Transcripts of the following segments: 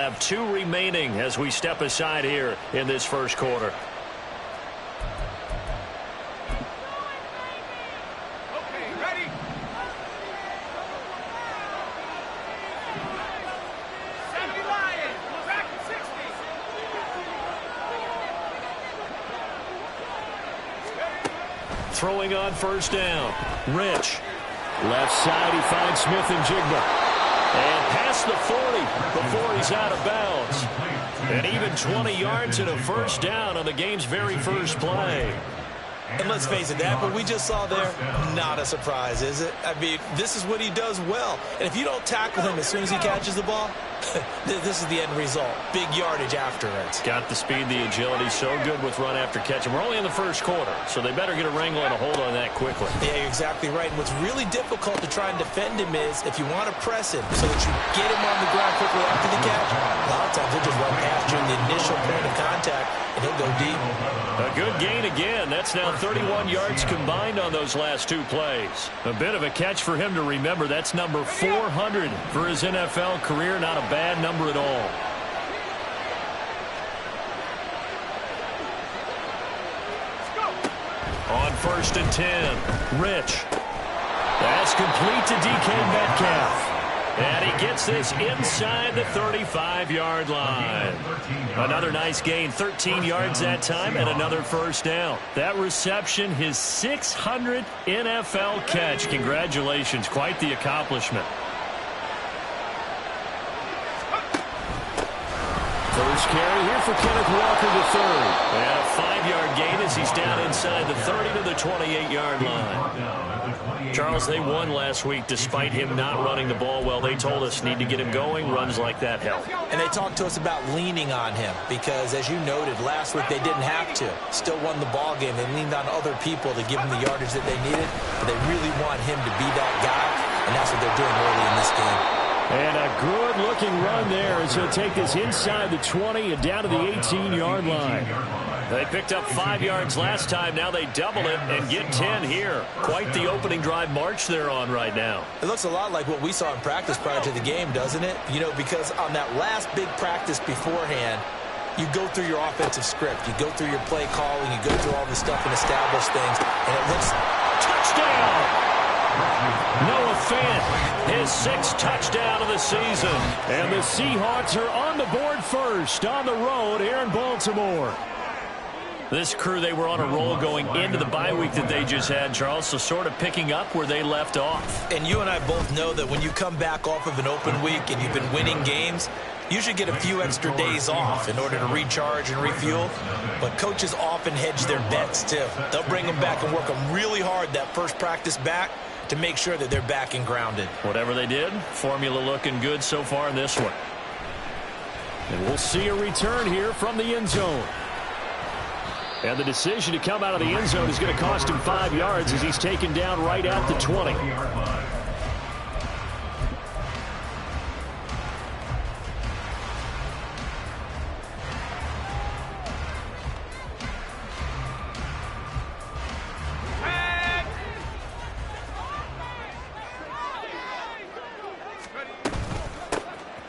have 2 remaining as we step aside here in this first quarter. Throwing on first down. Rich. Left side, he finds Smith and Jigba. And past the 40 before he's out of bounds. And even 20 yards and a first down on the game's very first play. And let's face it, that what we just saw there, not a surprise, is it? I mean, this is what he does well. And if you don't tackle him as soon as he catches the ball, this is the end result. Big yardage afterwards. Got the speed, the agility, so good with run after catch. And we're only in the first quarter, so they better get a wrangle and a hold on that quickly. Yeah, you're exactly right. And what's really difficult to try and defend him is if you want to press him so that you get him on the ground quickly after the catch, a lot of times he'll just run past you in the initial point of contact, and he'll go deep. A good gain again. That's now 31 yards combined on those last 2 plays. A bit of a catch for him to remember. That's number 400 for his NFL career. Not a bad number at all. On first and 10, Rich. That's complete to DK Metcalf. And he gets this inside the 35-yard line. Another nice gain, 13 yards that time, and another first down. That reception, his 600th NFL catch. Congratulations, quite the accomplishment. First carry here for Kenneth Walker III. And a 5-yard gain as he's down inside the 30 to the 28-yard line. Charles, they won last week despite him not running the ball well. They told us need to get him going. Runs like that help. And they talked to us about leaning on him because, as you noted, last week they didn't have to. Still won the ball game. They leaned on other people to give him the yardage that they needed. But they really want him to be that guy, and that's what they're doing early in this game. And a good-looking run there as he'll take this inside the 20 and down to the 18-yard line. They picked up 5 yards last time. Now they double it and get 10 here. Quite the opening drive march they're on right now. It looks a lot like what we saw in practice prior to the game, doesn't it? You know, because on that last big practice beforehand, you go through your offensive script. You go through your play calling. You go through all this stuff and establish things. And it looks... Touchdown! Noah Fant, his 6th touchdown of the season. And the Seahawks are on the board first on the road here in Baltimore. This crew, they were on a roll going into the bye week that they just had, Charles, so sort of picking up where they left off. And you and I both know that when you come back off of an open week and you've been winning games, you should get a few extra days off in order to recharge and refuel. But coaches often hedge their bets, too. They'll bring them back and work them really hard that first practice back to make sure that they're back and grounded. Whatever they did, formula looking good so far in this one. And we'll see a return here from the end zone. And the decision to come out of the end zone is going to cost him 5 yards as he's taken down right at the 20.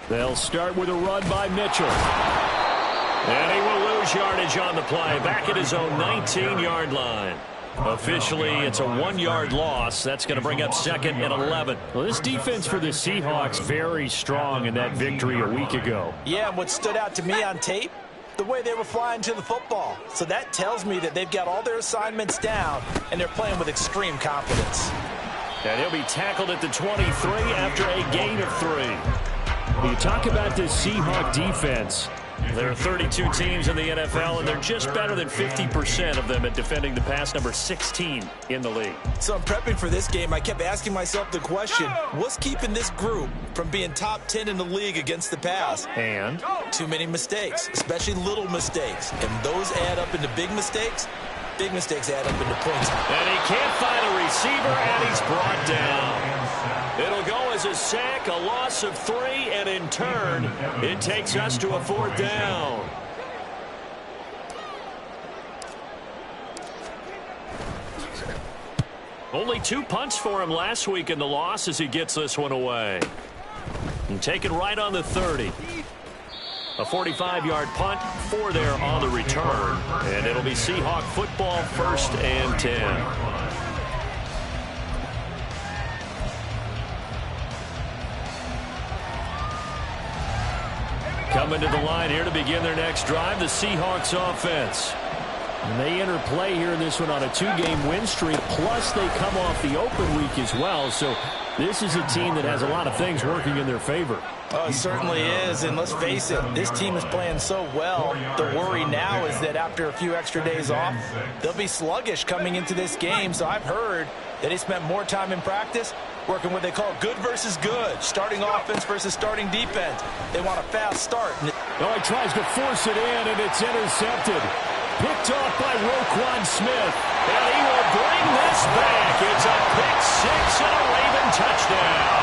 They'll start with a run by Mitchell. And he will lose yardage on the play, back at his own 19-yard line. Officially, it's a 1-yard loss. That's going to bring up 2nd and 11. Well, this defense for the Seahawks very strong in that victory a week ago. Yeah, and what stood out to me on tape, the way they were flying to the football. So that tells me that they've got all their assignments down, and they're playing with extreme confidence. And he'll be tackled at the 23 after a gain of 3. You talk about this Seahawk defense. There are 32 teams in the NFL, and they're just better than 50% of them at defending the pass, number 16 in the league. So I'm prepping for this game. I kept asking myself the question, what's keeping this group from being top 10 in the league against the pass? And? Too many mistakes, especially little mistakes. And those add up into big mistakes. Big mistakes add up into points. And he can't find a receiver, and he's brought down. It'll go as a sack, a loss of 3, and in turn, it takes us to a 4th down. Only 2 punts for him last week in the loss as he gets this one away. And taken right on the 30. A 45-yard punt, 4 there on the return. And it'll be Seahawk football, 1st and 10. Coming to the line here to begin their next drive, the Seahawks offense. And they enter play here in this one on a 2-game win streak, plus they come off the open week as well. So this is a team that has a lot of things working in their favor. Oh, it certainly is, and let's face it, this team is playing so well. The worry now is that after a few extra days off, they'll be sluggish coming into this game. So I've heard that they spent more time in practice working what they call good versus good, starting offense versus starting defense. They want a fast start. Oh, he tries to force it in, and it's intercepted. Picked off by Roquan Smith, and he will bring this back. It's a pick 6 and a Raven touchdown.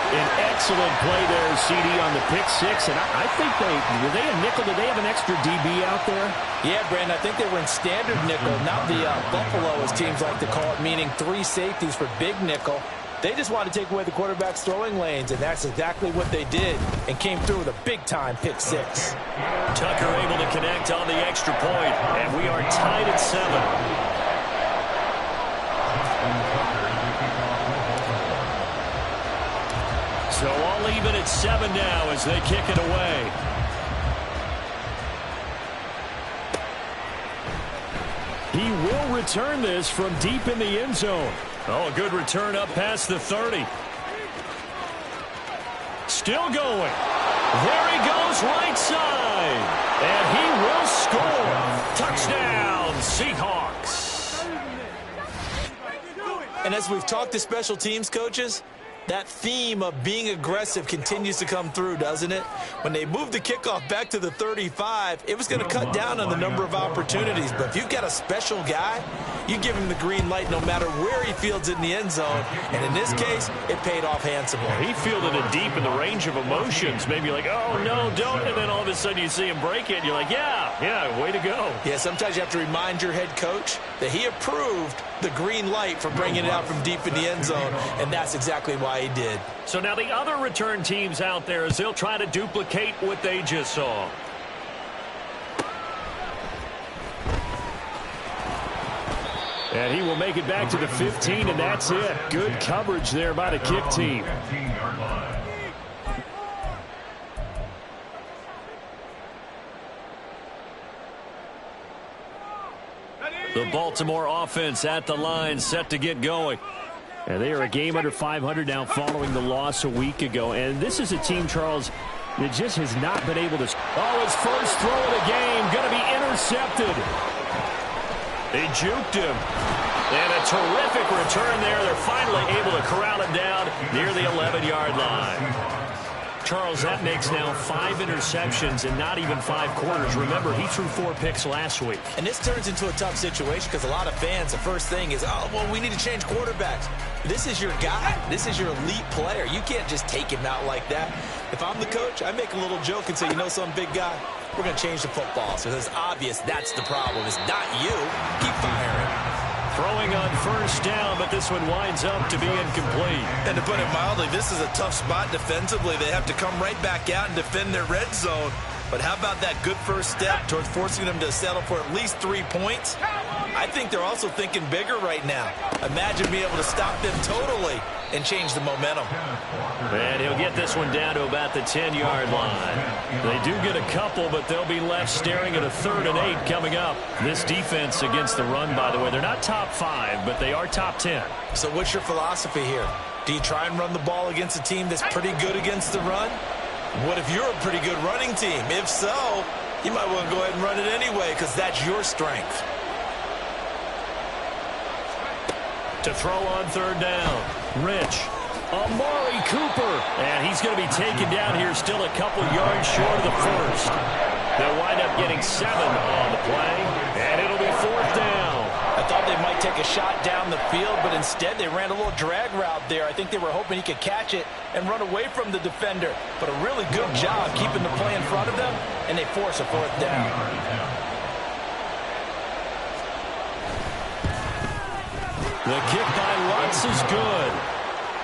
An excellent play there, CD, on the pick 6, and I think were they a nickel? Did they have an extra DB out there? Yeah, Brandon, I think they were in standard nickel, not the Buffalo, as teams like to call it, meaning 3 safeties for big nickel. They just wanted to take away the quarterback's throwing lanes, and that's exactly what they did, and came through with a big-time pick 6. Tucker able to connect on the extra point, and we are tied at 7. So all even at 7 now as they kick it away. He will return this from deep in the end zone. Oh, a good return up past the 30. Still going. There he goes right side. And he will score. Touchdown, Seahawks. And as we've talked to special teams coaches, that theme of being aggressive continues to come through, doesn't it? When they moved the kickoff back to the 35, it was going to cut down on the number of opportunities. But if you've got a special guy, you give him the green light no matter where he fields it in the end zone. And in this case, it paid off handsomely. He fielded it deep in the range of emotions. Maybe like, oh, no, don't. And then all of a sudden you see him break it. And you're like, yeah, way to go. Yeah, sometimes you have to remind your head coach that he approved the green light for bringing it out from deep in the end zone. And that's exactly why he did. So now the other return teams out there, as they'll try to duplicate what they just saw. And he will make it back to the 15, and that's it. Good coverage there by the kick team. The Baltimore offense at the line, set to get going. And they are a game under 500 now following the loss a week ago. And this is a team, Charles, that just has not been able to... Oh, his first throw of the game going to be intercepted. They juked him. And a terrific return there. They're finally able to corral him down near the 11-yard line. Charles, that makes now 5 interceptions in not even 5 quarters. Remember, he threw 4 picks last week. And this turns into a tough situation because a lot of fans, the first thing is, oh, well, we need to change quarterbacks. This is your guy. This is your elite player. You can't just take him out like that. If I'm the coach, I make a little joke and say, you know some big guy, we're going to change the football. So it's obvious that's the problem. It's not you. Keep firing. Throwing on first down, but this one winds up to be incomplete. And to put it mildly, this is a tough spot defensively. They have to come right back out and defend their red zone. But how about that good first step towards forcing them to settle for at least 3 points? I think they're also thinking bigger right now. Imagine being able to stop them totally and change the momentum. And he'll get this one down to about the 10-yard line. They do get a couple, but they'll be left staring at a 3rd and 8 coming up. This defense against the run, by the way, they're not top 5, but they are top 10. So what's your philosophy here? Do you try and run the ball against a team that's pretty good against the run? What if you're a pretty good running team? If so, you might want to go ahead and run it anyway because that's your strength. To throw on 3rd down, Rich. Amari Cooper. And he's going to be taken down here still a couple yards short of the first. They'll wind up getting 7 on the play, and it'll be 4th down. I thought they might take a shot down the field, but instead they ran a little drag route there. I think they were hoping he could catch it and run away from the defender. But a really good job keeping the play in front of them, and they force a 4th down. The kick by Lutz is good.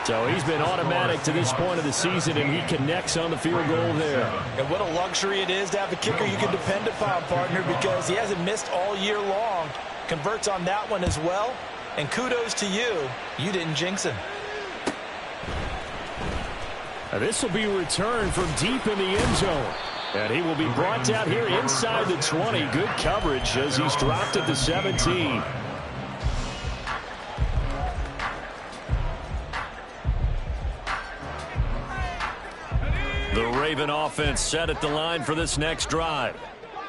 So he's been automatic to this point of the season, and he connects on the field goal there. And what a luxury it is to have a kicker you can depend upon, partner, because he hasn't missed all year long. Converts on that one as well. And kudos to you. You didn't jinx him. Now this will be returned from deep in the end zone. And he will be brought down here inside the 20. Good coverage as he's dropped at the 17. The Raven offense set at the line for this next drive.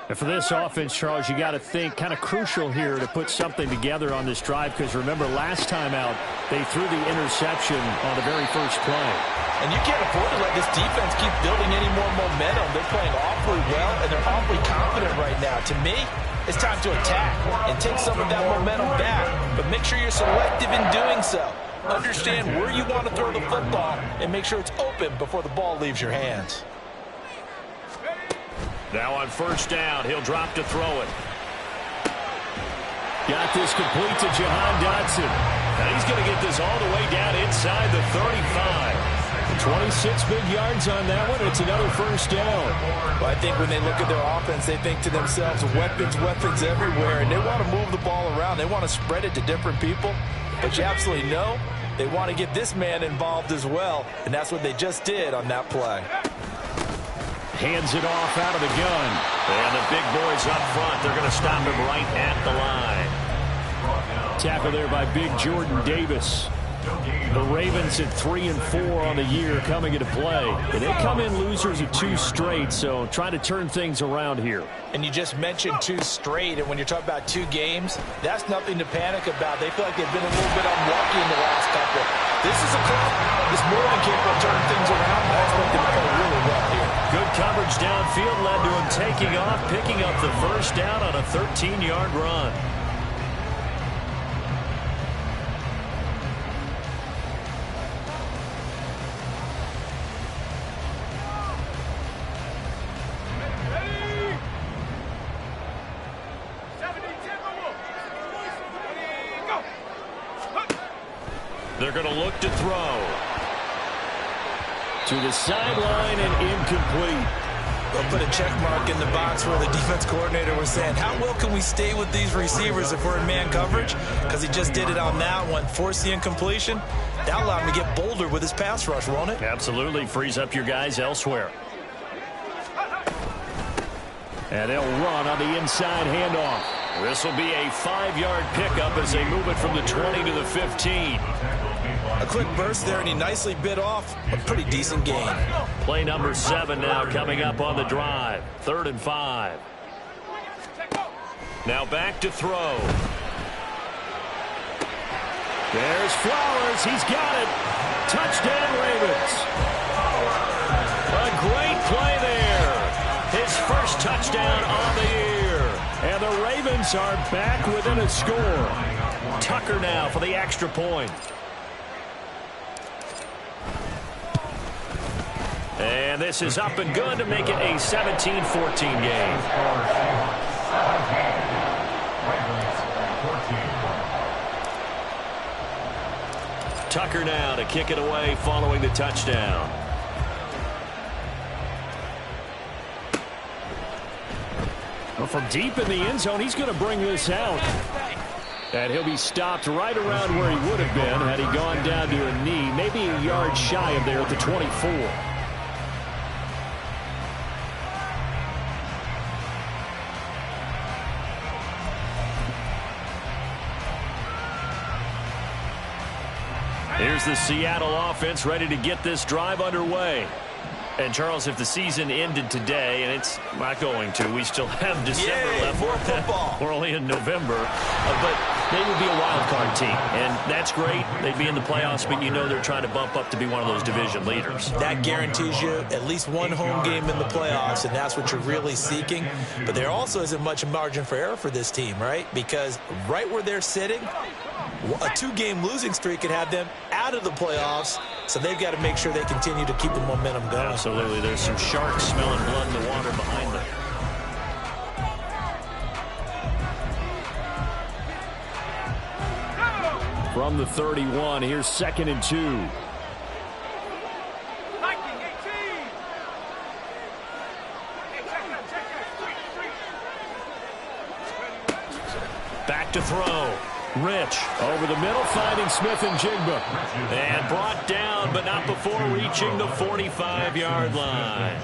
And for this offense, Charles, you got to think kind of crucial here to put something together on this drive, because remember last time out they threw the interception on the very first play. And you can't afford to let this defense keep building any more momentum. They're playing awfully well, and they're awfully confident right now. To me, it's time to attack and take some of that momentum back, but make sure you're selective in doing so. Understand where you want to throw the football and make sure it's open before the ball leaves your hands. Now on first down, he'll drop to throw it. Got this complete to Jahan Dotson. And he's going to get this all the way down inside the 35. 26 big yards on that one. It's another first down. Well, I think when they look at their offense, they think to themselves, weapons, weapons everywhere, and they want to move the ball around. They want to spread it to different people. But you absolutely know they want to get this man involved as well, and that's what they just did on that play. Hands it off out of the gun. And the big boys up front, they're going to stop him right at the line. Tackle there by big Jordan Davis. The Ravens at 3-4 on the year coming into play. And they come in losers of 2 straight, so trying to turn things around here. And you just mentioned 2 straight, and when you're talking about 2 games, that's nothing to panic about. They feel like they've been a little bit unlucky in the last couple. This is a club that's more than capable of turning things around. I expect them to play really well here. Good coverage downfield led to him taking off, picking up the first down on a 13-yard run. They're going to look to throw. To the sideline and incomplete. They'll put a check mark in the box where the defense coordinator was saying, how well can we stay with these receivers if we're in man coverage? Because he just did it on that one. Force the incompletion. That'll allow him to get bolder with his pass rush, won't it? Absolutely. Frees up your guys elsewhere. And they'll run on the inside handoff. This will be a 5-yard pickup as they move it from the 20 to the 15. A quick burst there, and he nicely bit off a pretty decent gain. Play number 7 now coming up on the drive. 3rd and 5. Now back to throw. There's Flowers. He's got it. Touchdown, Ravens. A great play there. His first touchdown on the year. And the Ravens are back within a score. Tucker now for the extra point. And this is up and good to make it a 17-14 game. Tucker now to kick it away following the touchdown. Well, from deep in the end zone, he's going to bring this out. And he'll be stopped right around where he would have been had he gone down to a knee, maybe a yard shy of there at the 24. Here's the Seattle offense ready to get this drive underway. And, Charles, if the season ended today, and it's not going to, we still have December left. More football. We're only in November. But they would be a wild card team. And that's great. They'd be in the playoffs, but you know they're trying to bump up to be one of those division leaders. That guarantees you at least one home game in the playoffs, and that's what you're really seeking. But there also isn't much margin for error for this team, right? Because right where they're sitting, a 2-game losing streak could have them out of the playoffs, so they've got to make sure they continue to keep the momentum going. Absolutely. There's some sharks smelling blood in the water behind them. From the 31, here's 2nd and 2. Back to throw. Rich over the middle, finding Smith and Jigba. And brought down, but not before reaching the 45-yard line.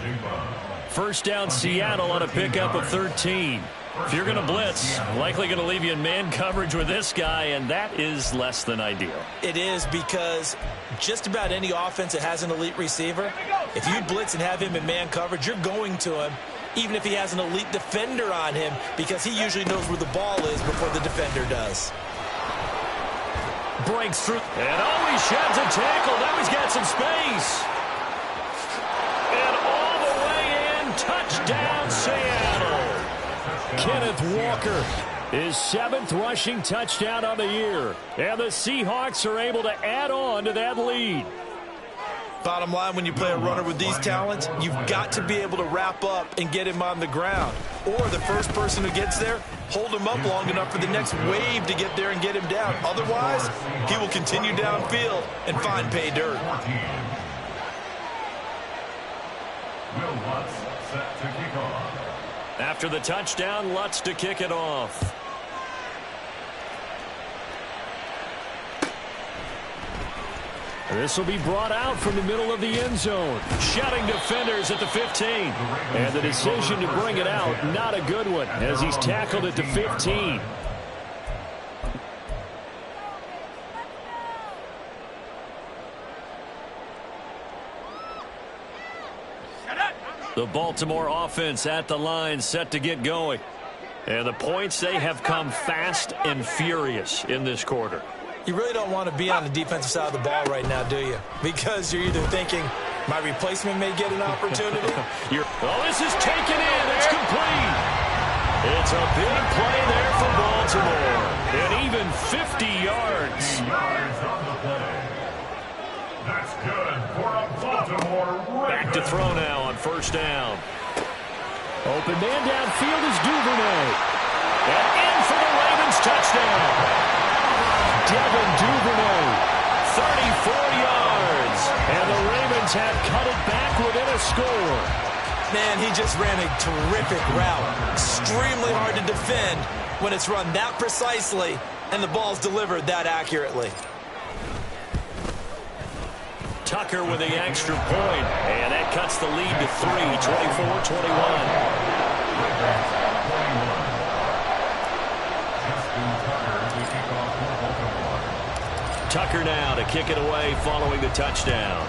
First down, Seattle on a pickup of 13. If you're going to blitz, likely going to leave you in man coverage with this guy, and that is less than ideal. It is, because just about any offense that has an elite receiver, if you blitz and have him in man coverage, you're going to him, even if he has an elite defender on him, because he usually knows where the ball is before the defender does. Breaks through, and he sheds a tackle. Now he's got some space. And all the way in, touchdown Seattle. Kenneth Walker, his 7th rushing touchdown of the year. And the Seahawks are able to add on to that lead. Bottom line, when you play a runner with these talents, you've got to be able to wrap up and get him on the ground. Or the first person who gets there, hold him up long enough for the next wave to get there and get him down. Otherwise, he will continue downfield and find pay dirt. After the touchdown, Lutz to kick it off. This will be brought out from the middle of the end zone. Shutting defenders at the 15. And the decision to bring it out, not a good one, as he's tackled at the 15. The Baltimore offense at the line, set to get going. And the points, they have come fast and furious in this quarter. You really don't want to be on the defensive side of the ball right now, do you? Because you're either thinking, my replacement may get an opportunity. This is taken in. It's complete. It's a big play there for Baltimore. And even 50 yards. That's good for a Baltimore Ravens. Back to throw now on first down. Open man downfield is Duvernay. And in for the Ravens touchdown. Devin Duvernay, 34 yards. And the Ravens have cut it back within a score. Man, he just ran a terrific route. Extremely hard to defend when it's run that precisely and the ball's delivered that accurately. Tucker with the extra point, and that cuts the lead to 3, 24-21. Tucker now to kick it away following the touchdown.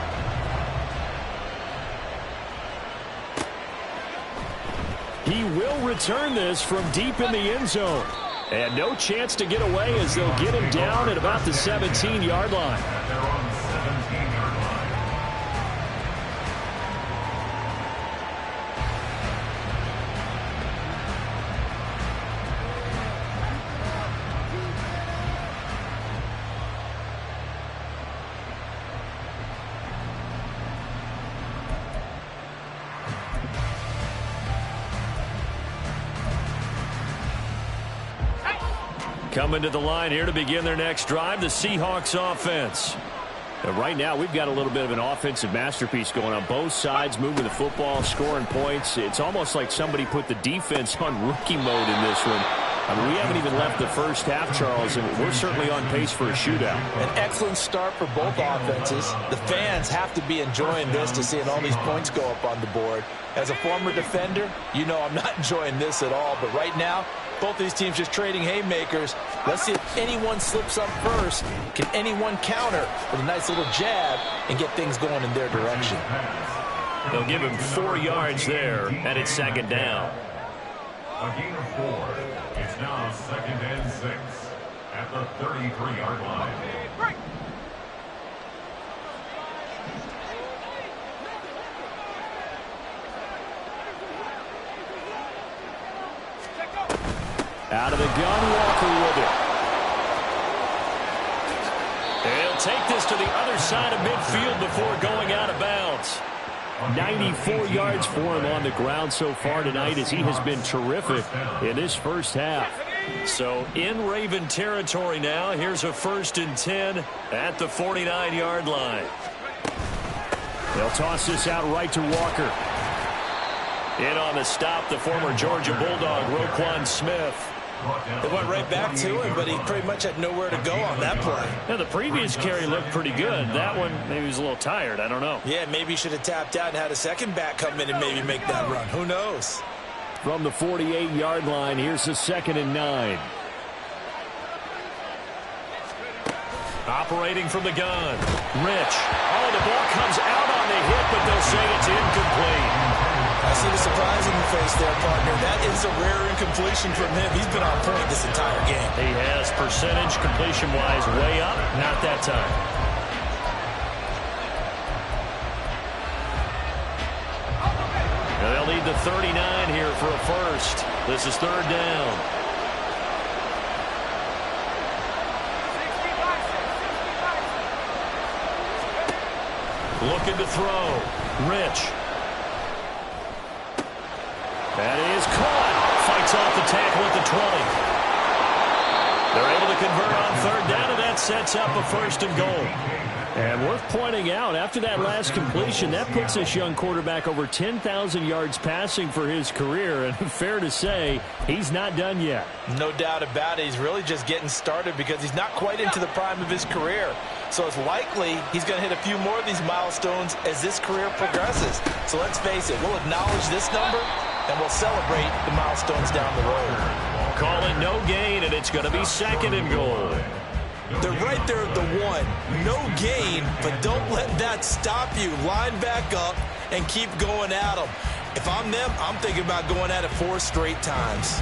He will return this from deep in the end zone. And no chance to get away as they'll get him down at about the 17-yard line. Coming to the line here to begin their next drive, the Seahawks offense. And right now, we've got a little bit of an offensive masterpiece going on both sides, moving the football, scoring points. It's almost like somebody put the defense on rookie mode in this one. I mean, we haven't even left the first half, Charles, and we're certainly on pace for a shootout. An excellent start for both offenses. The fans have to be enjoying this to seeing all these points go up on the board. As a former defender, you know I'm not enjoying this at all. But right now, both these teams just trading haymakers. Let's see if anyone slips up first. Can anyone counter with a nice little jab and get things going in their direction? They'll give him 4 yards there, and it's second down. A gain of 4. It's now 2nd and 6 at the 33-yard line. Out of the gun, Walker with it. He'll take this to the other side of midfield before going out of bounds. 94 yards for him on the ground so far tonight as he has been terrific in this first half. So in Raven territory now, here's a 1st and 10 at the 49-yard line. They'll toss this out right to Walker. In on the stop, the former Georgia Bulldog, Roquan Smith. They went right back to him, but he pretty much had nowhere to go on that play. Yeah, the previous carry looked pretty good. That one, maybe he was a little tired. I don't know. Yeah, maybe he should have tapped out and had a second back come in and maybe make that run. Who knows? From the 48-yard line, here's the 2nd and 9. Operating from the gun. Rich. Oh, the ball comes out on the hit, but they'll say it's incomplete. I see the surprise in your face there, partner. That is a rare incompletion from him. He's been on point this entire game. He has percentage completion-wise way up. Not that time. They'll need the 39 here for a first. This is 3rd down. Looking to throw. Rich. That is caught. Fights off the tackle at the 20. They're able to convert on 3rd down, and that sets up a 1st and goal. And worth pointing out, after that last completion, that puts this young quarterback over 10,000 yards passing for his career. And fair to say, he's not done yet. No doubt about it. He's really just getting started because he's not quite into the prime of his career. So it's likely he's going to hit a few more of these milestones as this career progresses. So let's face it, we'll acknowledge this number and we'll celebrate the milestones down the road. Call it no gain, and it's going to be 2nd and goal. They're right there at the 1. No gain, but don't let that stop you. Line back up and keep going at them. If I'm them, I'm thinking about going at it 4 straight times.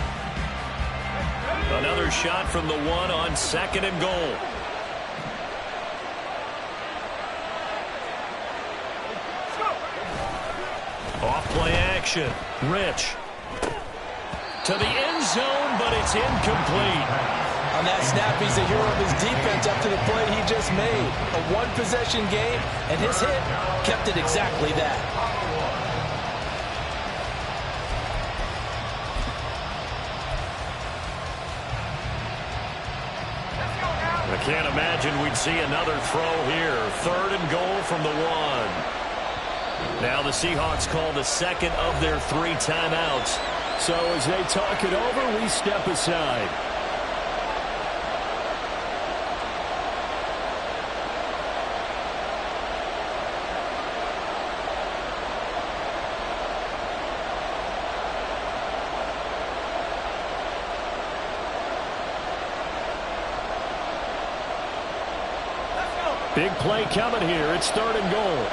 Another shot from the 1 on 2nd and goal. Off play action. Rich. To the end zone, but it's incomplete. On that snap, he's a hero of his defense up to the play he just made. A one-possession game, and his hit kept it exactly that. I can't imagine we'd see another throw here. 3rd and goal from the 1. Now the Seahawks call the 2nd of their 3 timeouts. So as they talk it over, we step aside. Big play coming here. It's 3rd and goal.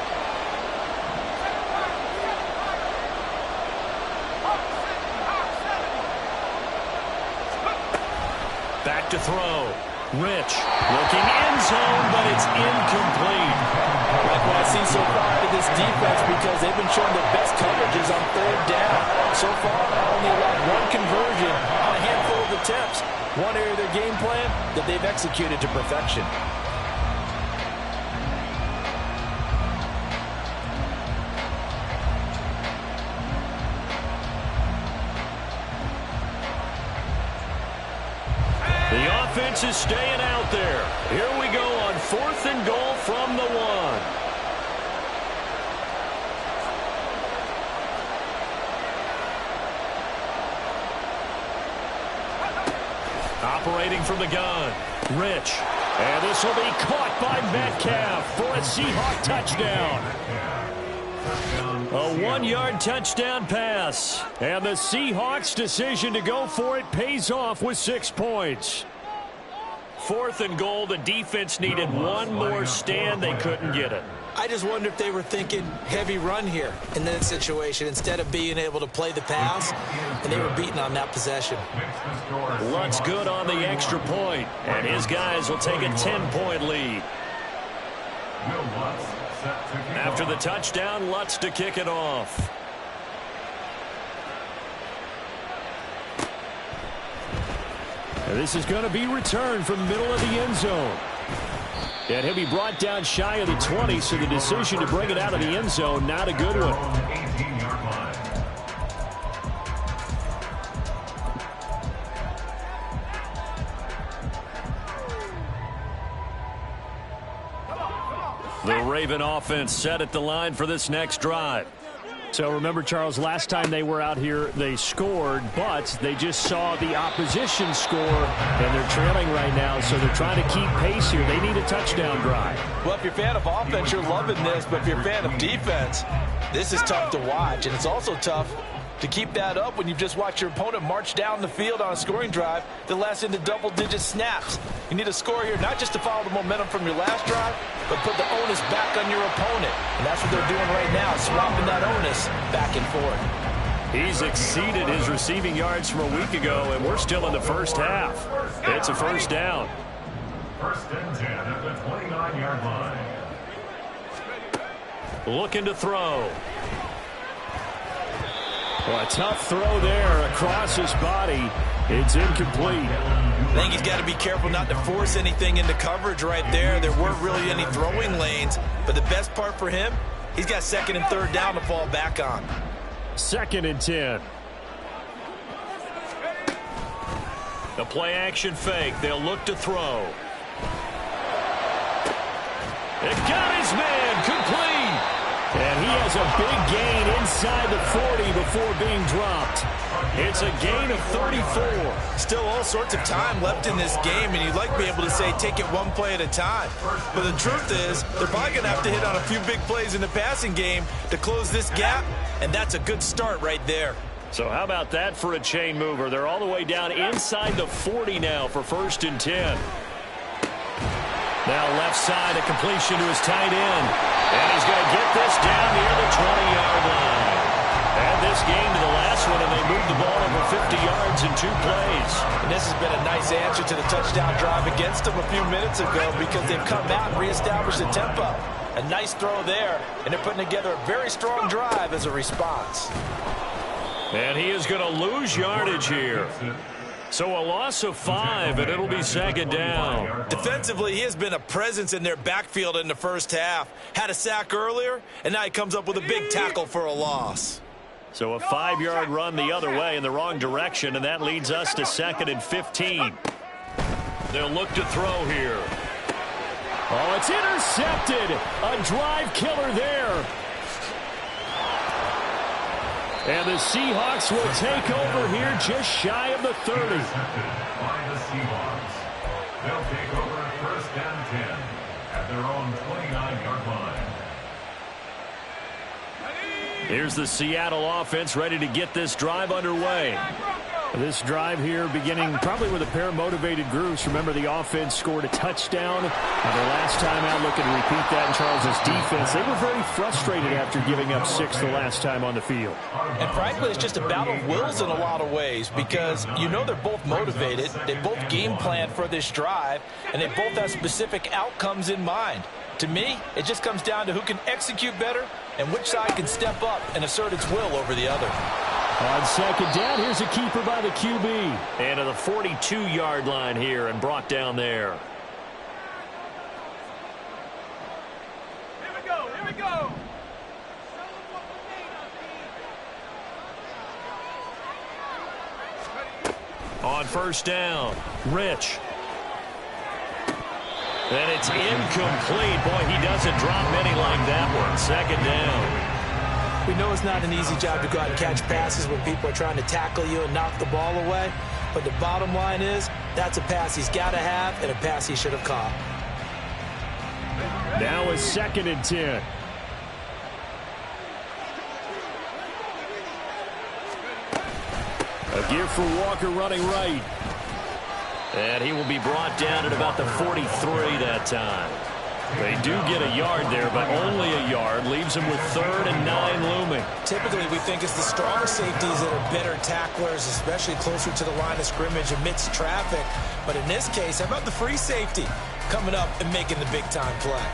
Back to throw. Rich. Looking end zone, but it's incomplete. Like what I see so far out of this defense, because they've been showing the best coverages on 3rd down. So far, only allowed 1 conversion on a handful of attempts. One area of their game plan that they've executed to perfection. The offense is staying out there. Here we go on 4th and goal from the 1. Operating from the gun. Rich. And this will be caught by Metcalf for a Seahawk touchdown. A 1-yard touchdown pass. And the Seahawks' decision to go for it pays off with 6 points. 4th and goal. The defense needed one more stand. They couldn't get it. I just wonder if they were thinking heavy run here in that situation instead of being able to play the pass, and they were beaten on that possession. Lutz good on the extra point, and his guys will take a 10-point lead. After the touchdown, Lutz to kick it off. And this is going to be returned from the middle of the end zone. And he'll be brought down shy of the 20, so the decision to bring it out of the end zone, not a good one. The Raven offense set at the line for this next drive. So remember, Charles, last time they were out here, they scored, but they just saw the opposition score, and they're trailing right now, so they're trying to keep pace here. They need a touchdown drive. Well, if you're a fan of offense, you're loving this, but if you're a fan of defense, this is tough to watch, and it's also tough to keep that up when you've just watched your opponent march down the field on a scoring drive that lasts into double-digit snaps. You need a score here, not just to follow the momentum from your last drive, but put the onus back on your opponent. And that's what they're doing right now, swapping that onus back and forth. He's exceeded his receiving yards from a week ago, and we're still in the first half. It's a first down. First and 10 at the 29-yard line. Looking to throw. Well, a tough throw there across his body. It's incomplete. I think he's got to be careful not to force anything into coverage right there. There weren't really any throwing lanes, but the best part for him, he's got second and third down to fall back on. Second and 10. The play action fake. They'll look to throw. It got his man complete. And he has a big gain inside the 40 before being dropped. It's a gain of 34. Still all sorts of time left in this game, and you'd like to be able to say take it one play at a time. But the truth is, they're probably going to have to hit on a few big plays in the passing game to close this gap, and that's a good start right there. So how about that for a chain mover? They're all the way down inside the 40 now for first and 10. Now left side, a completion to his tight end. And he's going to get this down near the 20-yard line. Add this game to the last one, and they moved the ball over 50 yards in 2 plays. And this has been a nice answer to the touchdown drive against them a few minutes ago because they've come out and reestablished the tempo. A nice throw there, and they're putting together a very strong drive as a response. And he is going to lose yardage here. So a loss of 5, and it'll be second down. Defensively, he has been a presence in their backfield in the first half. Had a sack earlier, and now he comes up with a big tackle for a loss. So a 5-yard run the other way in the wrong direction, and that leads us to second and 15. They'll look to throw here. Oh, it's intercepted. A drive killer there. And the Seahawks will take over here just shy of the 30. By the Seahawks. They'll take over at first and 10 at their own 29-yard line. Here's the Seattle offense ready to get this drive underway. This drive here beginning probably with a pair of motivated groups. Remember, the offense scored a touchdown. Their last time out, looking to repeat that in Charles's defense. They were very frustrated after giving up 6 the last time on the field. And frankly, it's just a battle of wills in a lot of ways because you know they're both motivated. They both game plan for this drive, and they both have specific outcomes in mind. To me, it just comes down to who can execute better and which side can step up and assert its will over the other. On second down, here's a keeper by the QB. And to the 42-yard line here and brought down there. Here we go, here we go. On first down, Rich. And it's incomplete. Boy, he doesn't drop many like that one. Second down. We know it's not an easy job to go out and catch passes when people are trying to tackle you and knock the ball away. But the bottom line is, that's a pass he's got to have and a pass he should have caught. Now it's second and 10. A give for Walker running right. And he will be brought down at about the 43 that time. They do get a yard there, but only a yard. Leaves them with 3rd and 9 looming. Typically, we think it's the stronger safeties that are better tacklers, especially closer to the line of scrimmage amidst traffic. But in this case, how about the free safety coming up and making the big-time play?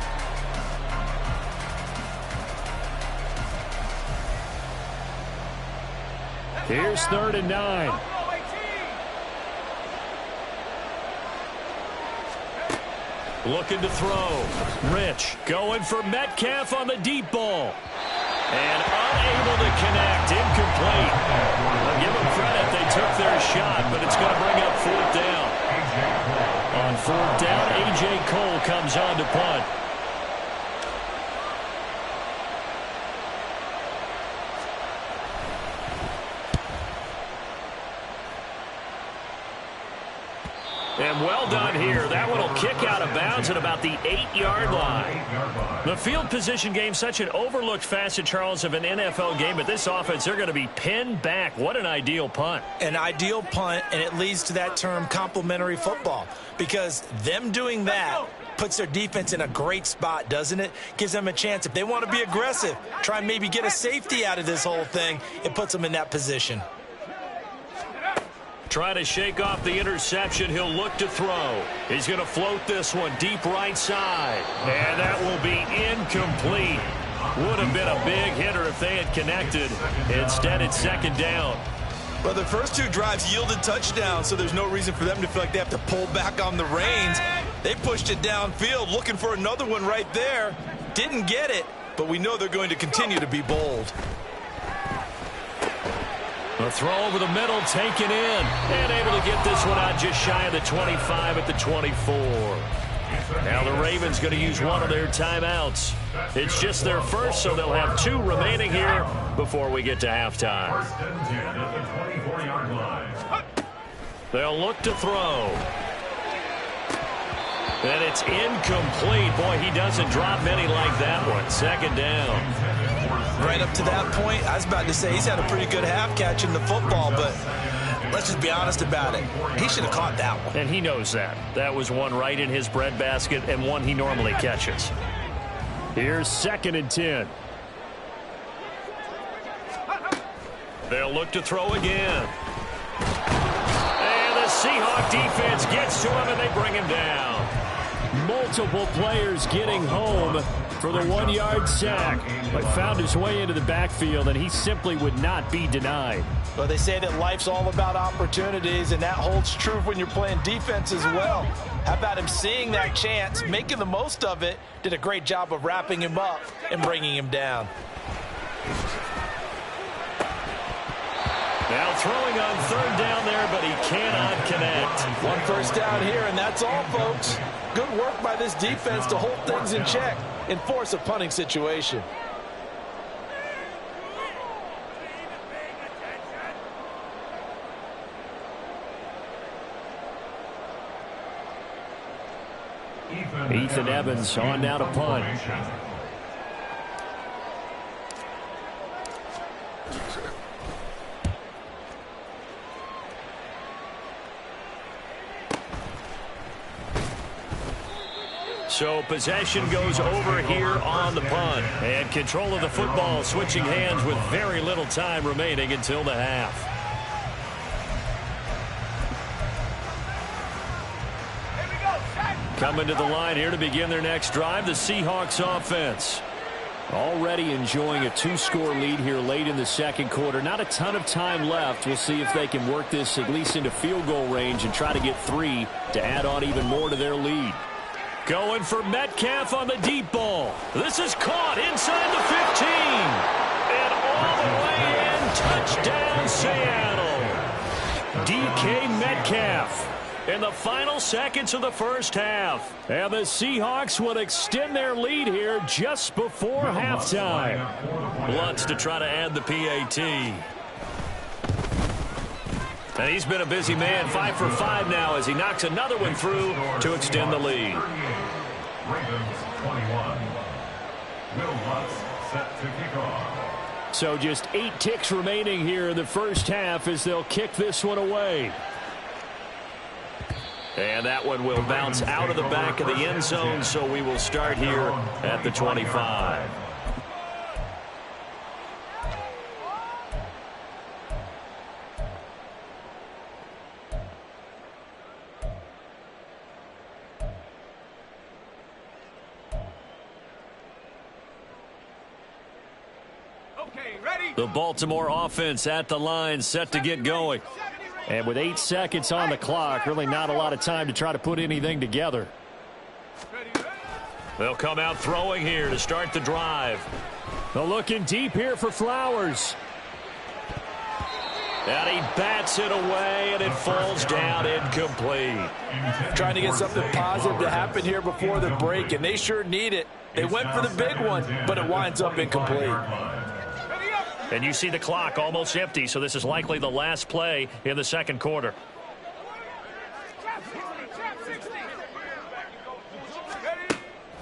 Here's 3rd and 9. Looking to throw. Rich going for Metcalf on the deep ball. And unable to connect. Incomplete. I'll give them credit. They took their shot, but it's going to bring up 4th down. On 4th down, A.J. Cole comes on to punt. And well done here. That one will kick out of bounds at about the 8-yard line. The field position game, such an overlooked facet, Charles, of an NFL game. But this offense, they're going to be pinned back. What an ideal punt. An ideal punt, and it leads to that term complementary football. Because them doing that puts their defense in a great spot, doesn't it? Gives them a chance. If they want to be aggressive, try and maybe get a safety out of this whole thing, it puts them in that position. Try to shake off the interception. He'll look to throw. He's going to float this one deep right side. And that will be incomplete. Would have been a big hitter if they had connected. Instead, it's second down. Well, the first two drives yielded touchdowns, so there's no reason for them to feel like they have to pull back on the reins. They pushed it downfield, looking for another one right there. Didn't get it, but we know they're going to continue to be bold. A throw over the middle, taken in, and able to get this one out just shy of the 25 at the 24. Now the Ravens going to use one of their timeouts. It's just their first, so they'll have 2 remaining here before we get to halftime. First and 10 at the 24-yard line. They'll look to throw. And it's incomplete. Boy, he doesn't drop many like that one. Second down. Right up to that point, I was about to say he's had a pretty good half catching the football, but let's just be honest about it. He should have caught that one. And he knows that. That was one right in his breadbasket and one he normally catches. Here's second and 10. They'll look to throw again. And the Seahawk defense gets to him and they bring him down. Multiple players getting home for the 1-yard sack, but found his way into the backfield, and he simply would not be denied. Well, they say that life's all about opportunities, and that holds true when you're playing defense as well. How about him seeing that chance, making the most of it, did a great job of wrapping him up and bringing him down. Now throwing on third down there, but he cannot connect. One first down here, and that's all, folks. Good work by this defense to hold things in check and force a punting situation. Ethan Evans on now to punt. So possession goes over here on the punt. And control of the football switching hands with very little time remaining until the half. Coming to the line here to begin their next drive, the Seahawks offense. Already enjoying a 2-score lead here late in the second quarter. Not a ton of time left. We'll see if they can work this at least into field goal range and try to get 3 to add on even more to their lead. Going for Metcalf on the deep ball. This is caught inside the 15. And all the way in. Touchdown, Seattle. DK Metcalf in the final seconds of the first half. And the Seahawks will extend their lead here just before halftime. Lutz to try to add the PAT. And he's been a busy man, 5 for 5 now as he knocks another one through to extend the lead. Ravens 21. Will Lutz set to kick off. So just 8 ticks remaining here in the first half as they'll kick this one away. And that one will bounce out of the back of the end zone, so we will start here at the 25. The Baltimore offense at the line, set to get going. And with 8 seconds on the clock, really not a lot of time to try to put anything together. They'll come out throwing here to start the drive. They're looking deep here for Flowers. And he bats it away, and it falls down incomplete. Trying to get something positive to happen here before the break, and they sure need it. They went for the big one, but it winds up incomplete. And you see the clock almost empty, so this is likely the last play in the second quarter.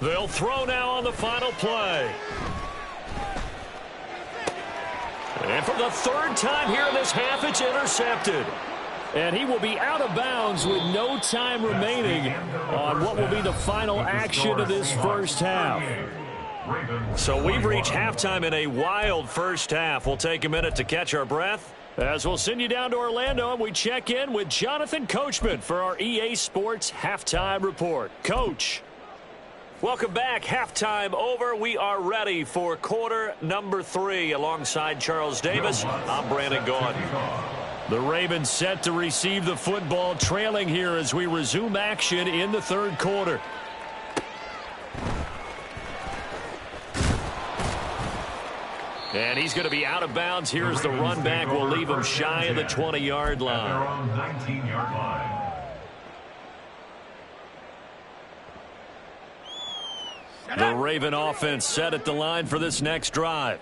They'll throw now on the final play. And for the third time here in this half, it's intercepted. And he will be out of bounds with no time remaining on what will be the final action of this first half. So we've reached halftime in a wild first half. We'll take a minute to catch our breath as we'll send you down to Orlando and we check in with Jonathan Coachman for our EA Sports Halftime Report. Coach. Welcome back. Halftime over. We are ready for quarter number 3 alongside Charles Davis. I'm Brandon Gaudin. The Ravens set to receive the football, trailing here as we resume action in the third quarter. And he's going to be out of bounds. Here's the run back. We'll leave him shy of the 20-yard line. 19-yard line. The Raven offense set at the line for this next drive.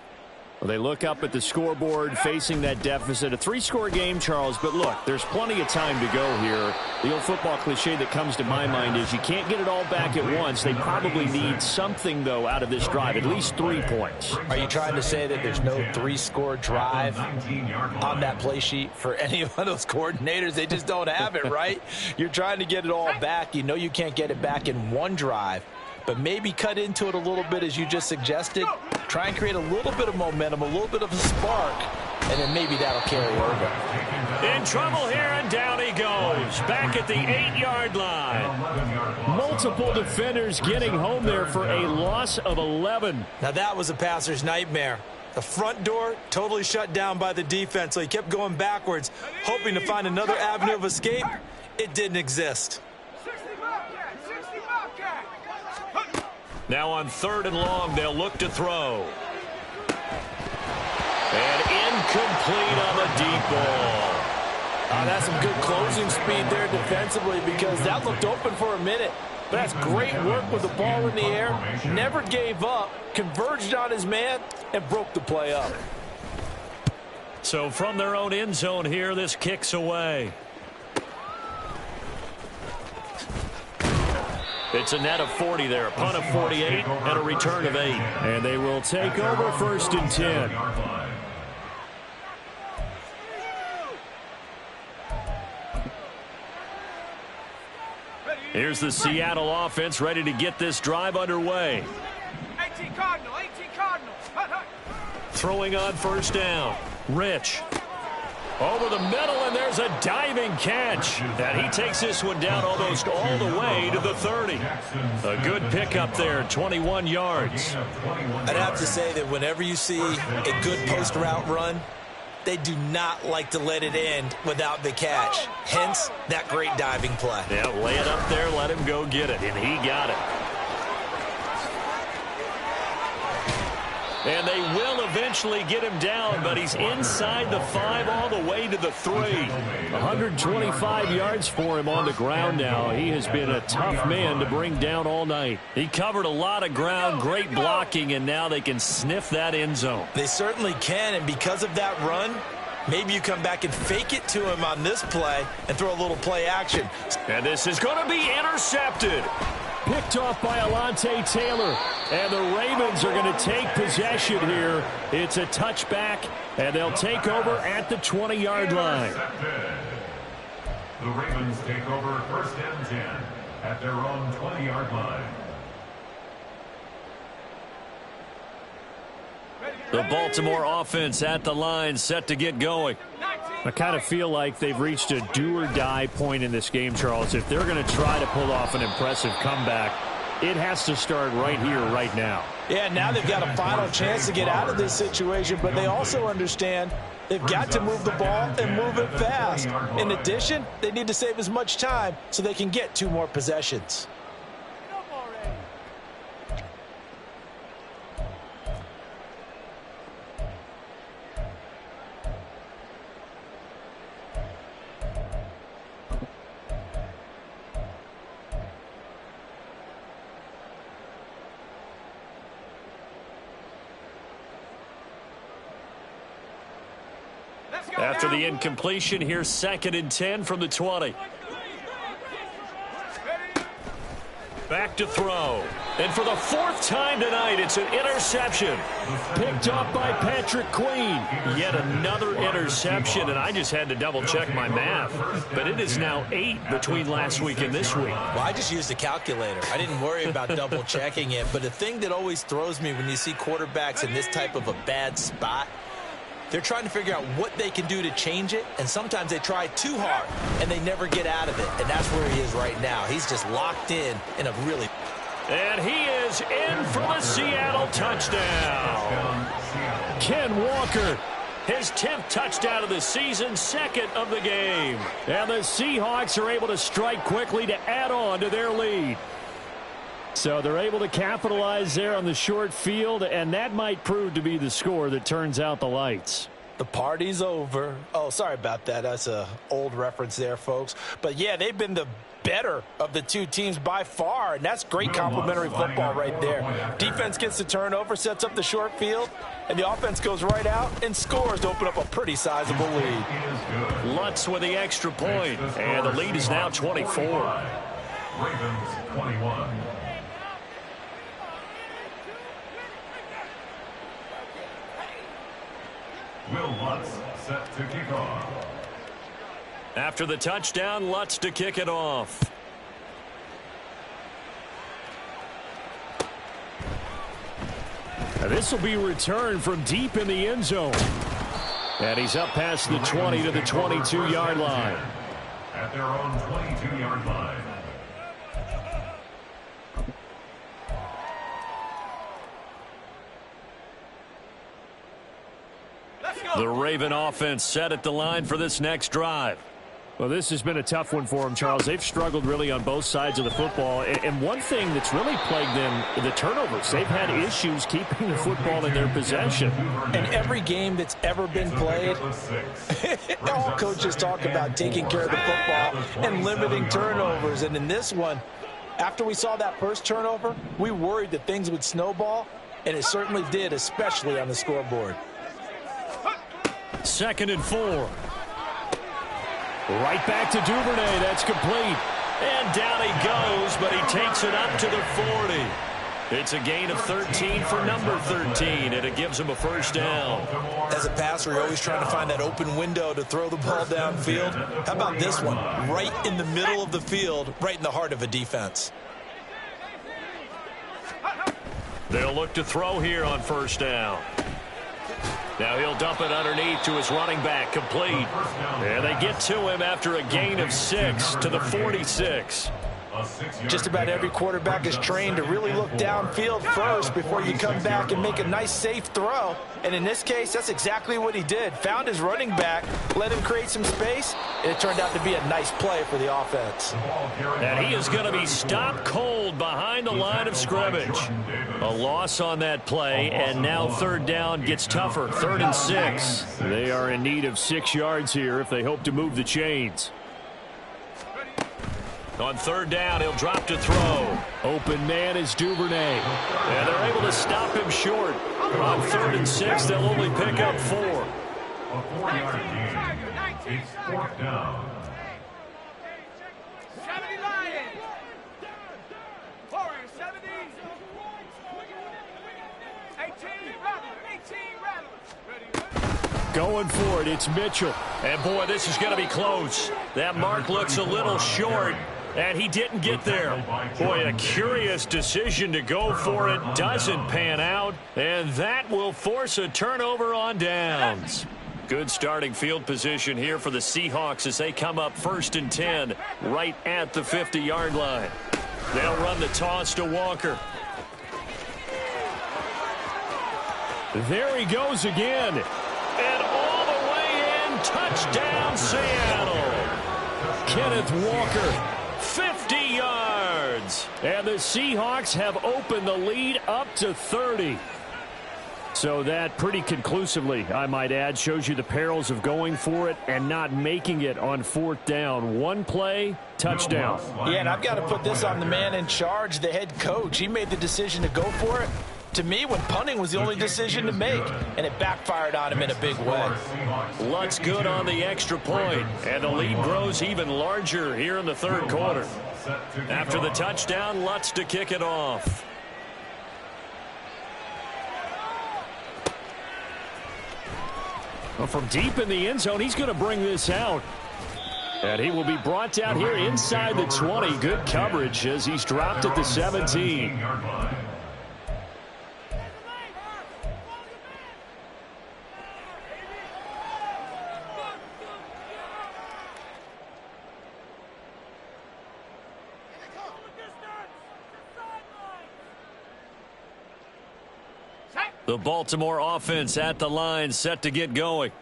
Well, they look up at the scoreboard facing that deficit. A 3-score game, Charles, but look, there's plenty of time to go here. The old football cliche that comes to my mind is you can't get it all back at once. They probably need something, though, out of this drive, at least 3 points. Are you trying to say that there's no 3-score drive on that play sheet for any of those coordinators? They just don't have it, right? You're trying to get it all back. You know you can't get it back in one drive. But maybe cut into it a little bit as you just suggested. Try and create a little bit of momentum, a little bit of a spark, and then maybe that'll carry over. In trouble here, and down he goes. Back at the 8-yard line. Multiple defenders getting home there for a loss of 11. Now that was a passer's nightmare. The front door totally shut down by the defense, so he kept going backwards, hoping to find another avenue of escape. It didn't exist. Now on 3rd and long, they'll look to throw. And incomplete on the deep ball. That's some good closing speed there defensively because that looked open for a minute. But that's great work with the ball in the air. Never gave up, converged on his man, and broke the play up. So from their own end zone here, this kicks away. It's a net of 40 there, a punt of 48, and a return of 8. And they will take over 1st and 10. Here's the Seattle offense ready to get this drive underway. 18 Cardinal, 18 Cardinal. Throwing on 1st down. Rich. Over the middle, and there's a diving catch. And he takes this one down almost all the way to the 30. A good pickup there, 21 yards. I'd have to say that whenever you see a good post route run, they do not like to let it end without the catch. Hence, that great diving play. Yeah, lay it up there, let him go get it, and he got it. And they will eventually get him down, but he's inside the 5 all the way to the 3. 125 yards for him on the ground now. He has been a tough man to bring down all night. He covered a lot of ground, great blocking, and now they can sniff that end zone. They certainly can, and because of that run, maybe you come back and fake it to him on this play and throw a little play action. And this is going to be intercepted. Picked off by Alontae Taylor. And the Ravens are going to take possession here. It's a touchback, and they'll take over at the 20-yard line. The Ravens take over 1st and 10 at their own 20-yard line. The Baltimore offense at the line, set to get going. I kind of feel like they've reached a do-or-die point in this game, Charles. If they're going to try to pull off an impressive comeback, it has to start right here, right now. Yeah, now they've got a final chance to get out of this situation, but they also understand they've got to move the ball and move it fast. In addition, they need to save as much time so they can get 2 more possessions. After the incompletion, here's 2nd and 10 from the 20. Back to throw. And for the fourth time tonight, it's an interception. Picked up by Patrick Queen. Yet another interception, and I just had to double-check my math. But it is now 8 between last week and this week. Well, I just used a calculator. I didn't worry about double-checking it. But the thing that always throws me when you see quarterbacks in this type of a bad spot, they're trying to figure out what they can do to change it, and sometimes they try too hard, and they never get out of it. And that's where he is right now. He's just locked in a really... And he is in for the Seattle touchdown. Ken Walker, his 10th touchdown of the season, 2nd of the game. And the Seahawks are able to strike quickly to add on to their lead. So they're able to capitalize there on the short field, and that might prove to be the score that turns out the lights. The party's over. Oh, sorry about that. That's an old reference there, folks. But, yeah, they've been the better of the two teams by far, and that's great complimentary football right there. Defense gets the turnover, sets up the short field, and the offense goes right out and scores to open up a pretty sizable lead. Lutz with the extra point, and the lead is now 24. Ravens 21. Will Lutz set to kick off. After the touchdown, Lutz to kick it off. This will be returned from deep in the end zone. And he's up past the 20 to the 22-yard line. At their own 22-yard line. The Raven offense set at the line for this next drive. Well, this has been a tough one for them, Charles. They've struggled really on both sides of the football. And one thing that's really plagued them, the turnovers. They've had issues keeping the football in their possession. In every game that's ever been played, all coaches talk about taking care of the football and limiting turnovers. And in this one, after we saw that first turnover, we worried that things would snowball, and it certainly did, especially on the scoreboard. 2nd and 4. Right back to Duvernay. That's complete. And down he goes, but he takes it up to the 40. It's a gain of 13 for number 13, and it gives him a first down. As a passer, you're always trying to find that open window to throw the ball downfield. How about this one? Right in the middle of the field, right in the heart of a defense. They'll look to throw here on first down. Now he'll dump it underneath to his running back, complete. And they get to him after a gain of 6 to the 46. Just about every quarterback is trained to really look downfield first before you come back and make a nice, safe throw. And in this case, that's exactly what he did. Found his running back, let him create some space, and it turned out to be a nice play for the offense. And he is going to be stopped cold behind the line of scrimmage. A loss on that play, and now third down gets tougher. 3rd and 6. They are in need of 6 yards here if they hope to move the chains. On third down, he'll drop to throw. Open man is Duvernay. And they're able to stop him short. On 3rd and 6, they'll only pick up 4. A 4-yard gain. It's 4th down. 70 Lions. Forward, 70. 18 Rattlers. Going for it, it's Mitchell. And boy, this is going to be close. That mark looks a little short. And he didn't get there. Boy, a curious decision to go for it. Doesn't pan out. And that will force a turnover on downs. Good starting field position here for the Seahawks as they come up 1st and 10 right at the 50-yard line. They'll run the toss to Walker. There he goes again. And all the way in, touchdown Seattle. Kenneth Walker. 50 yards. And the Seahawks have opened the lead up to 30. So that pretty conclusively, I might add, shows you the perils of going for it and not making it on 4th down. One play, touchdown. Yeah, and I've got to put this on the man in charge, the head coach. He made the decision to go for it. To me, when punting was the only decision to make, and it backfired on him in a big way. Lutz good on the extra point, and the lead grows even larger here in the 3rd quarter. After the touchdown, Lutz to kick it off. Well, from deep in the end zone, he's going to bring this out. And he will be brought down here inside the 20. Good coverage as he's dropped at the 17. The Baltimore offense at the line, set to get going.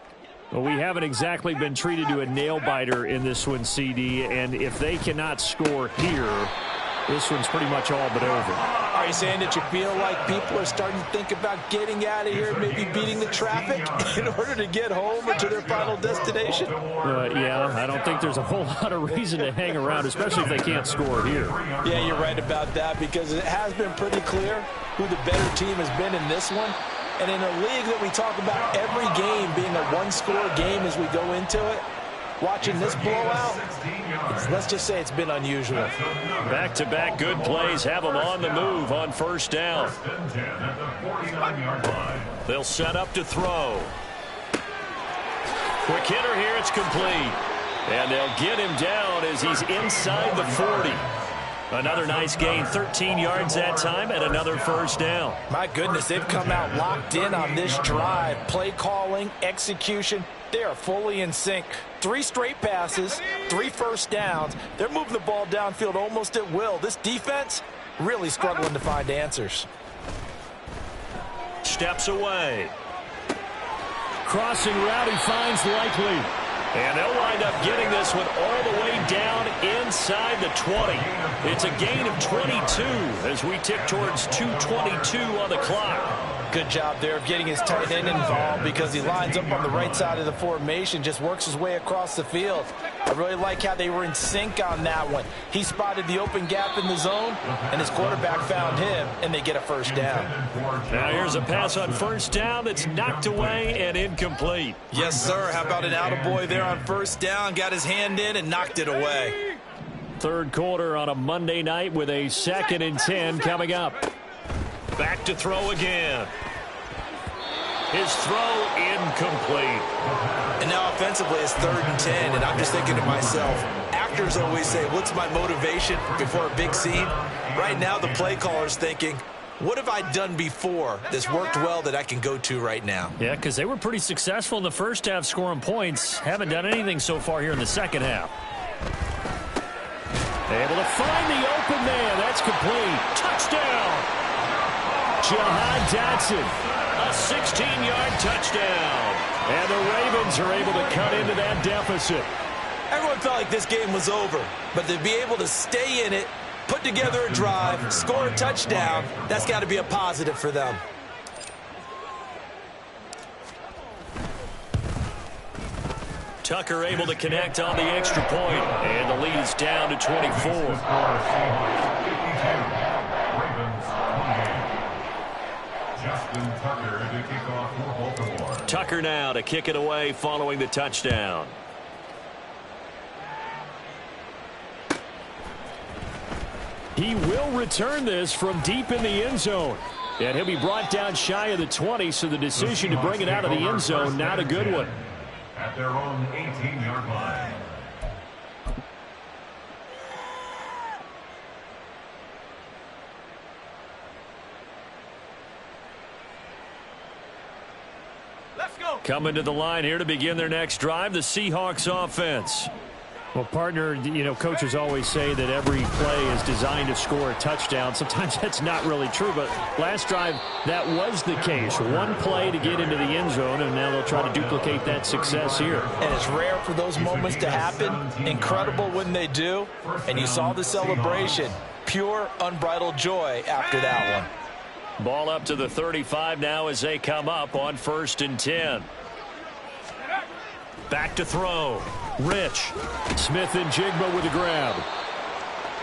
Well, we haven't exactly been treated to a nail-biter in this one, CD, and if they cannot score here, this one's pretty much all but over. Are you saying that you feel like people are starting to think about getting out of here, maybe beating the traffic in order to get home or to their final destination? Yeah, I don't think there's a whole lot of reason to hang around, especially if they can't score here. Yeah, you're right about that, because it has been pretty clear who the better team has been in this one. And in a league that we talk about every game being a one-score game as we go into it, watching this blowout, let's just say it's been unusual. Back-to-back good plays have them on the move on first down. They'll set up to throw. Quick hitter here, it's complete. And they'll get him down as he's inside the 40. Another nice gain, 13 yards that time, and another first down. My goodness, they've come out locked in on this drive. Play calling, execution, they are fully in sync. 3 straight passes, 3 first downs. They're moving the ball downfield almost at will. This defense really struggling to find answers. Steps away. Crossing route, he finds Likely. And they'll wind up getting this one all the way down inside the 20. It's a gain of 22 as we tick towards 2:22 on the clock. Good job there of getting his tight end involved, because he lines up on the right side of the formation, just works his way across the field. I really like how they were in sync on that one. He spotted the open gap in the zone, and his quarterback found him, and they get a first down. Now here's a pass on first down that's knocked away and incomplete. Yes, sir. How about an attaboy there on first down? Got his hand in and knocked it away. Third quarter on a Monday night with a 2nd and 10 coming up. Back to throw again. His throw incomplete. And now offensively it's 3rd and 10, and I'm just thinking to myself, actors always say, what's my motivation before a big scene? Right now the play caller's thinking, what have I done before that's worked well that I can go to right now? Yeah, because they were pretty successful in the first half scoring points. Haven't done anything so far here in the second half. Able to find the open man. That's complete. Touchdown. Jahan Dotson, a 16-yard touchdown. And the Ravens are able to cut into that deficit. Everyone felt like this game was over, but to be able to stay in it, put together a drive, score a touchdown, that's got to be a positive for them. Tucker able to connect on the extra point, and the lead is down to 24. Tucker now to kick it away following the touchdown. He will return this from deep in the end zone. And he'll be brought down shy of the 20, so the decision to bring it out of the end zone, not a good one. At their own 18-yard line. Let's go. Coming to the line here to begin their next drive, the Seahawks offense. Well, partner, you know, coaches always say that every play is designed to score a touchdown. Sometimes that's not really true, but last drive, that was the case. One play to get into the end zone, and now they'll try to duplicate that success here. And it's rare for those moments to happen. Incredible when they do. And you saw the celebration. Pure, unbridled joy after that one. Ball up to the 35 now as they come up on 1st and 10. Back to throw. Rich. Smith and Jigba with a grab.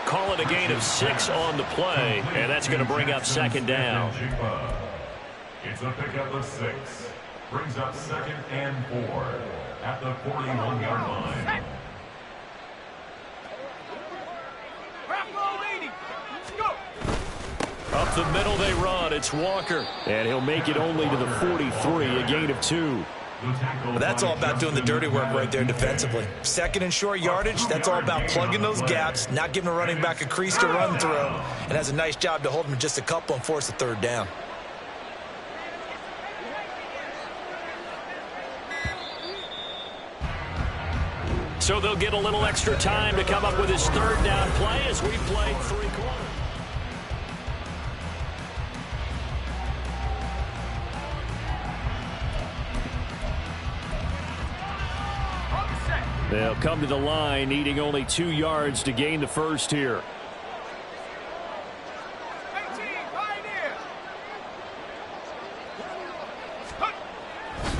Call it a gain of 6 on the play, and that's going to bring up 2nd down. It's a pickup of 6. Brings up 2nd and 4 at the 41-yard line. Up the middle they run. It's Walker. And he'll make it only to the 43, a gain of 2. But that's all about doing the dirty work right there defensively. Second and short yardage, that's all about plugging those gaps, not giving a running back a crease to run through, and has a nice job to hold him just a couple and force a third down. So they'll get a little extra time to come up with his third down play as we played 3 quarters. They'll come to the line, needing only 2 yards to gain the first here. 18, Pioneer.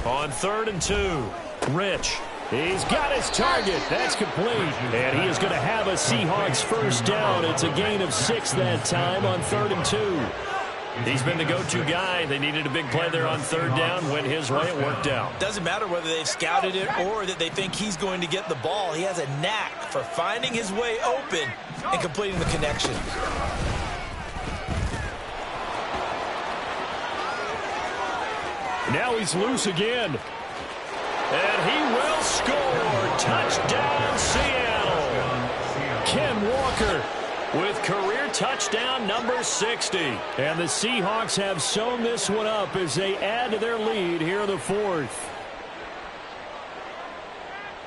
On 3rd and 2, Rich. He's got his target. That's complete. And he is going to have a Seahawks first down. It's a gain of 6 that time on 3rd and 2. He's been the go-to guy. They needed a big play there on 3rd down. Went his way. It worked out. Doesn't matter whether they've scouted it or that they think he's going to get the ball. He has a knack for finding his way open and completing the connection. Now he's loose again. And he will score. Touchdown, Seattle. Ken Walker with career touchdown number 60. And the Seahawks have sewn this one up as they add to their lead here in the 4th.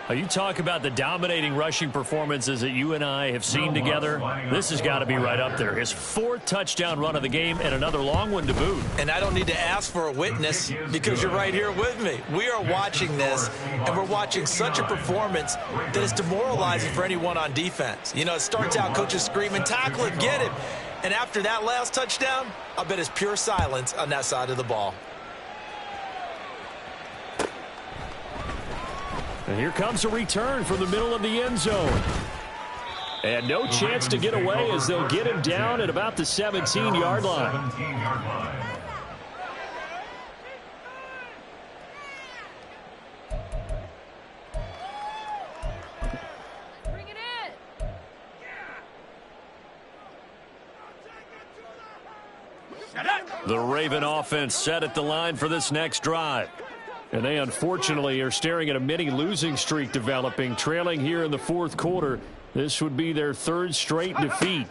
Now, you talk about the dominating rushing performances that you and I have seen together. This has got to be right up there. His 4th touchdown run of the game and another long one to boot. And I don't need to ask for a witness because you're right here with me. We are watching this, and we're watching such a performance that is demoralizing for anyone on defense. You know, it starts out coaches screaming, tackle him, get him. And after that last touchdown, I bet it's pure silence on that side of the ball. And here comes a return from the middle of the end zone. And no chance to get away as they'll get him down at about the 17-yard line. Bring it in. The Raven offense set at the line for this next drive. And they unfortunately are staring at a mini losing streak developing, trailing here in the 4th quarter. This would be their 3rd straight defeat.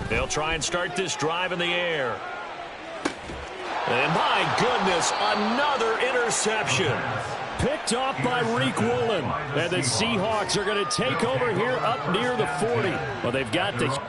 They'll try and start this drive in the air. And my goodness, another interception. Picked off by Reek Woolen. And the Seahawks are going to take over here up near the 40. Well, they've got the...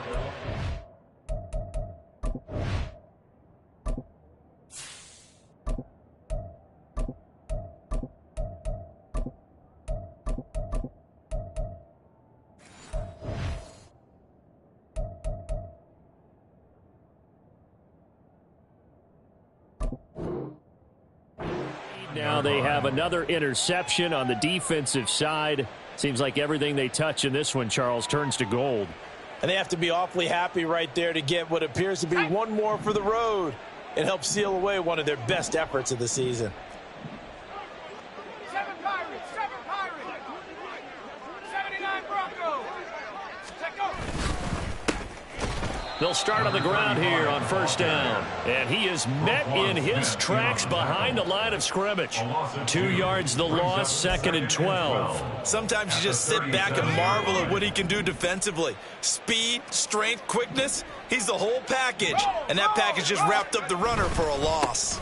Now they have another interception on the defensive side. Seems like everything they touch in this one, Charles, turns to gold. And they have to be awfully happy right there to get what appears to be one more for the road and help seal away one of their best efforts of the season. 7 Pirates, 7 Pirates. 79 Broncos. Let go. They'll start on the ground here on 1st down. And he is met in his tracks behind the line of scrimmage. 2 yards the loss, 2nd and 12. Sometimes you just sit back and marvel at what he can do defensively. Speed, strength, quickness, he's the whole package. And that package just wrapped up the runner for a loss.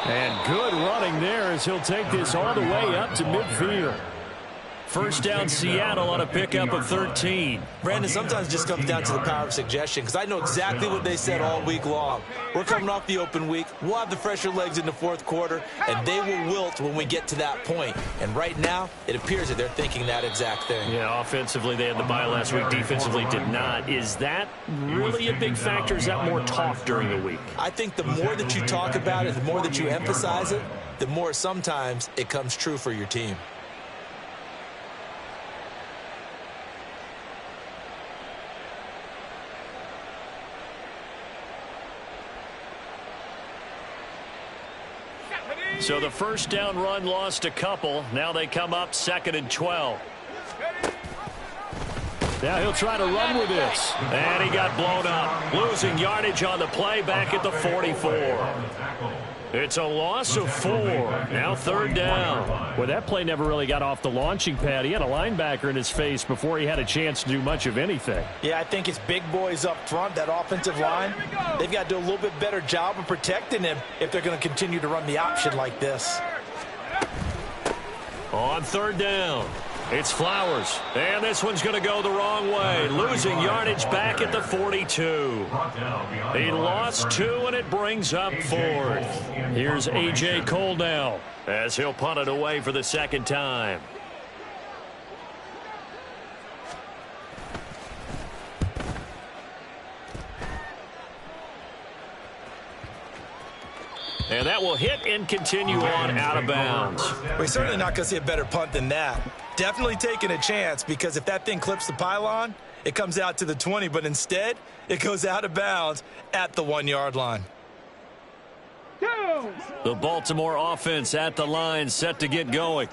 And good running there as he'll take this all the way up to midfield. 1st down Seattle on a pickup of 13. Brandon, sometimes it just comes down to the power of suggestion because I know exactly what they said all week long. We're coming off the open week. We'll have the fresher legs in the 4th quarter, and they will wilt when we get to that point. And right now, it appears that they're thinking that exact thing. Yeah, offensively, they had the bye last week. Defensively, did not. Is that really a big factor? Is that more talk during the week? I think the more that you talk about it, the more that you emphasize it, the more sometimes it comes true for your team. So the 1st down run lost a couple. Now they come up 2nd and 12. Now he'll try to run with this. And he got blown up. Losing yardage on the play back at the 44. It's a loss of 4. Now third down. Well, that play never really got off the launching pad. He had a linebacker in his face before he had a chance to do much of anything. Yeah, I think it's big boys up front, that offensive line. They've got to do a little bit better job of protecting him if they're going to continue to run the option like this. On third down, it's Flowers. And this one's going to go the wrong way. Losing yardage back at the 42. He lost 2, and it brings up 4th. Here's A.J. Cole now as he'll punt it away for the second time. And that will hit and continue on out of bounds. We're certainly not going to see a better punt than that. Definitely taking a chance, because if that thing clips the pylon, it comes out to the 20, but instead it goes out of bounds at the 1-yard line. The Baltimore offense at the line, set to get going.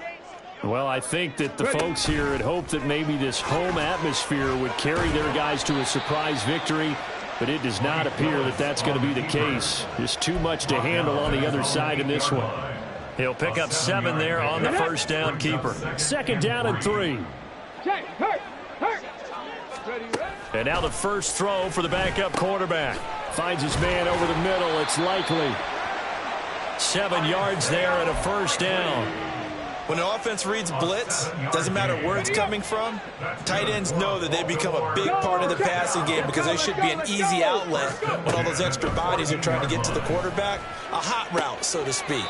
Well, I think that the folks here had hoped that maybe this home atmosphere would carry their guys to a surprise victory, but it does not appear that that's going to be the case. Just too much to handle on the other side in this one. He'll pick up 7 there on the first down keeper. Second down and 3. And now the first throw for the backup quarterback. Finds his man over the middle. It's Likely. 7 yards there and a first down. When an offense reads blitz, doesn't matter where it's coming from, tight ends know that they become a big part of the passing game because they should be an easy outlet when all those extra bodies are trying to get to the quarterback. A hot route, so to speak.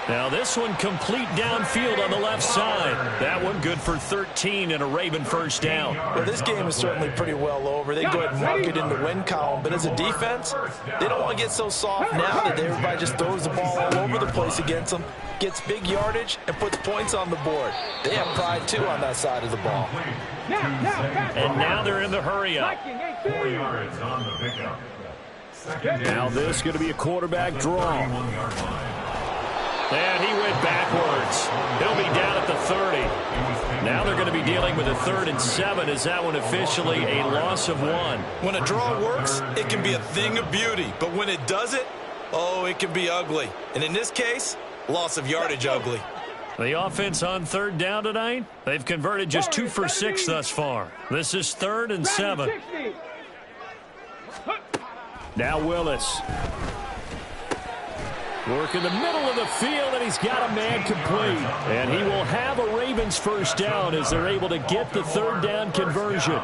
Now this one complete downfield on the left side. That one good for 13 and a Raven first down. Well, this game is certainly pretty well over. They go ahead and mark it in the win column. But as a defense, they don't want to get so soft now that everybody just throws the ball all over the place against them, gets big yardage, and puts points on the board. They have pride, too, on that side of the ball. And now they're in the hurry-up. 4 yards on the pickup. Now this is going to be a quarterback draw. And he went backwards. He'll be down at the 30. Now they're going to be dealing with a 3rd and 7. Is that one officially a loss of 1? When a draw works, it can be a thing of beauty. But when it doesn't, oh, it can be ugly. And in this case, loss of yardage ugly. The offense on third down tonight, they've converted just 2 for 6 thus far. This is 3rd and 7. Now Willis. Work in the middle of the field, and he's got a man complete. And he will have a Ravens first down as they're able to get the 3rd down conversion.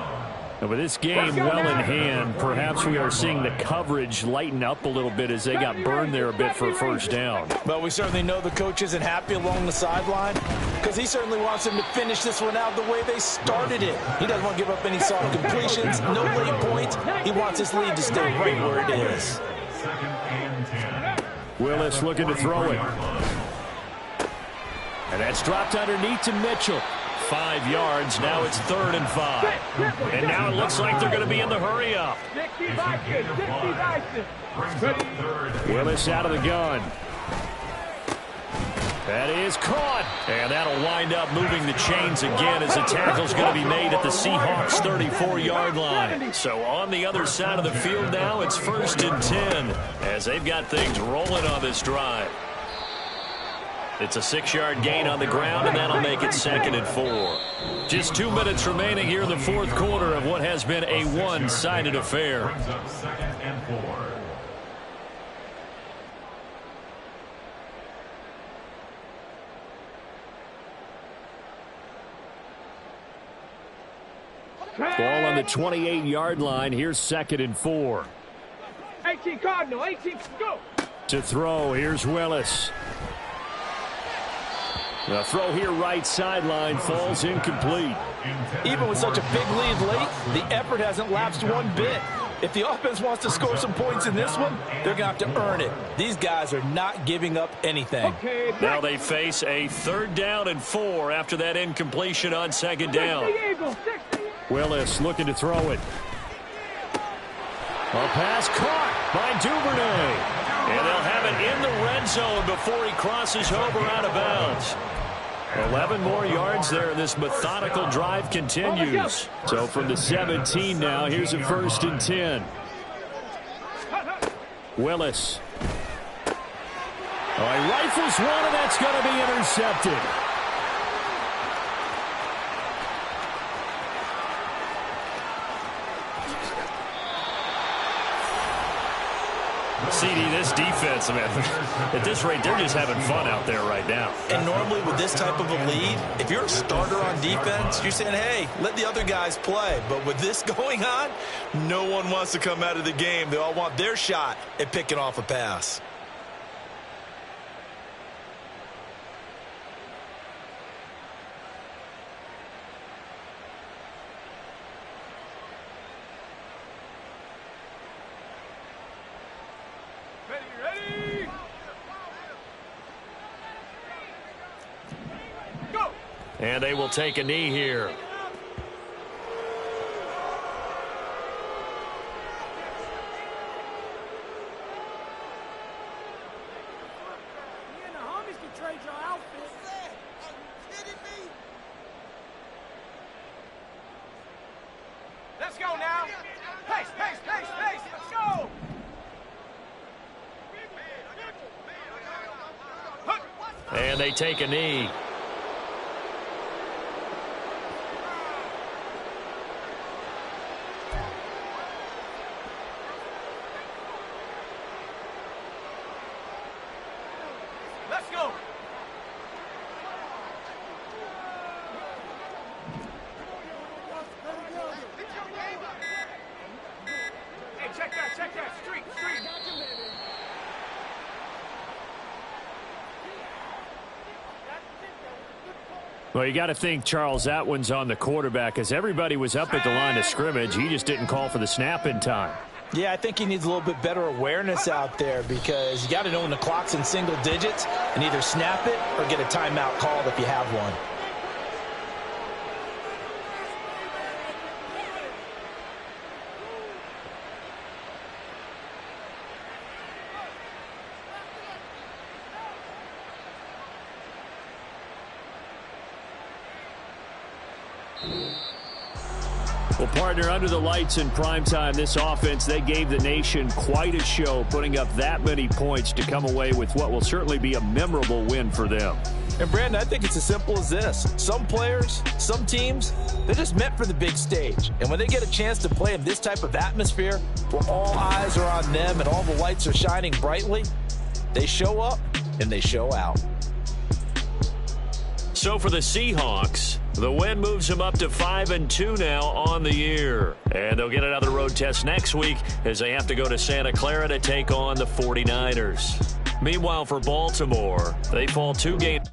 And with this game well in hand, perhaps we are seeing the coverage lighten up a little bit as they got burned there a bit for a first down. But we certainly know the coach isn't happy along the sideline because he certainly wants them to finish this one out the way they started it. He doesn't want to give up any soft completions, no late points. He wants his lead to stay right where it is. Willis looking to throw it. And that's dropped underneath to Mitchell. 5 yards. Now it's 3rd and 5. And now it looks like they're going to be in the hurry-up. Willis out of the gun. That is caught. And that'll wind up moving the chains again as the tackle's going to be made at the Seahawks 34-yard line. So on the other side of the field now, it's 1st and 10 as they've got things rolling on this drive. It's a 6-yard gain on the ground, and that'll make it 2nd and 4. Just 2 minutes remaining here in the 4th quarter of what has been a one-sided affair. Brings up 2nd and 4. Ball on the 28-yard line. Here's 2nd and 4. 18 Cardinal, 18, go! To throw, here's Willis. The throw here right sideline falls incomplete. Even with such a big lead late, the effort hasn't lapsed one bit. If the offense wants to score some points in this one, they're going to have to earn it. These guys are not giving up anything. Now they face a 3rd down and 4 after that incompletion on 2nd down. Willis looking to throw it. A pass caught by Duvernay. And they'll have it in the red zone before he crosses over out of bounds. 11 more yards there, and this methodical drive continues. So from the 17 now, here's a 1st and 10. Willis. Oh, he rifles one, and that's going to be intercepted. CD, this defense, man, at this rate, they're just having fun out there right now. And normally with this type of a lead, if you're a starter on defense, you're saying, hey, let the other guys play. But with this going on, no one wants to come out of the game. They all want their shot at picking off a pass. Ready? Go! And they will take a knee here. Me and the homies can trade your outfit. Are you kidding me? Let's go now. Pace. Let's go. And they take a knee. Let's go. Hey, check that. Street. Well, you got to think Charles Atwin's on the quarterback as everybody was up at the line of scrimmage. He just didn't call for the snap in time. Yeah, I think he needs a little bit better awareness out there because you got to know when the clock's in single digits and either snap it or get a timeout called if you have one. Well, partner, under the lights in primetime, this offense, they gave the nation quite a show, putting up that many points to come away with what will certainly be a memorable win for them. And, Brandon, I think it's as simple as this. Some players, some teams, they're just meant for the big stage. And when they get a chance to play in this type of atmosphere where all eyes are on them and all the lights are shining brightly, they show up and they show out. So for the Seahawks, the win moves them up to 5-2 now on the year. And they'll get another road test next week as they have to go to Santa Clara to take on the 49ers. Meanwhile, for Baltimore, they fall 2 games.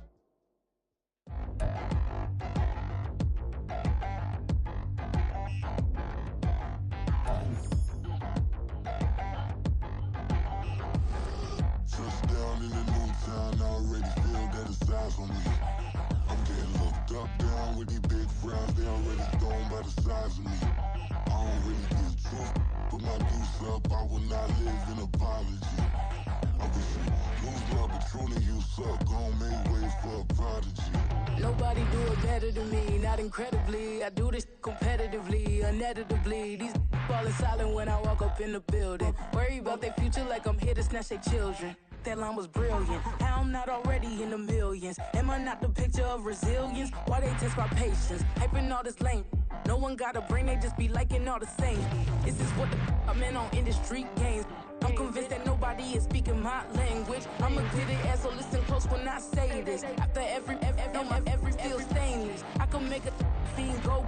Nobody do it better than me, not incredibly. I do this competitively, uneditably. These falling silent when I walk up in the building. Worry about their future like I'm here to snatch their children. That line was brilliant. How I'm not already in the millions. Am I not the picture of resilience? Why they test my patience? Hyping all this lame. No one got a brain, they just be liking all the same. This is what the I'm in on industry games. I'm convinced that nobody is speaking my language. I'ma get it as so listen close when I say this. After every feel stainless. I can make a scene go.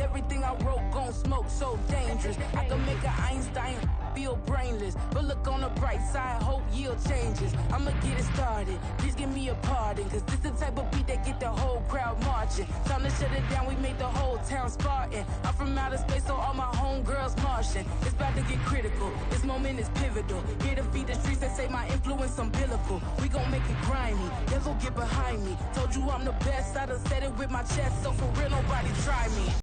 Everything I wrote gon' smoke, so dangerous. I can make an Einstein feel brainless. But look on the bright side, hope yield changes. I'ma get it started, please give me a pardon. Cause this the type of beat that get the whole crowd marching. Time to shut it down, we made the whole town Spartan. I'm from outer space, so all my homegirls Martian. It's about to get critical, this moment is pivotal. Here to feed the streets that say my influence umbilical. We gon' make it grimy, never get behind me. Told you I'm the best, I done said it with my chest. So for real, nobody try me.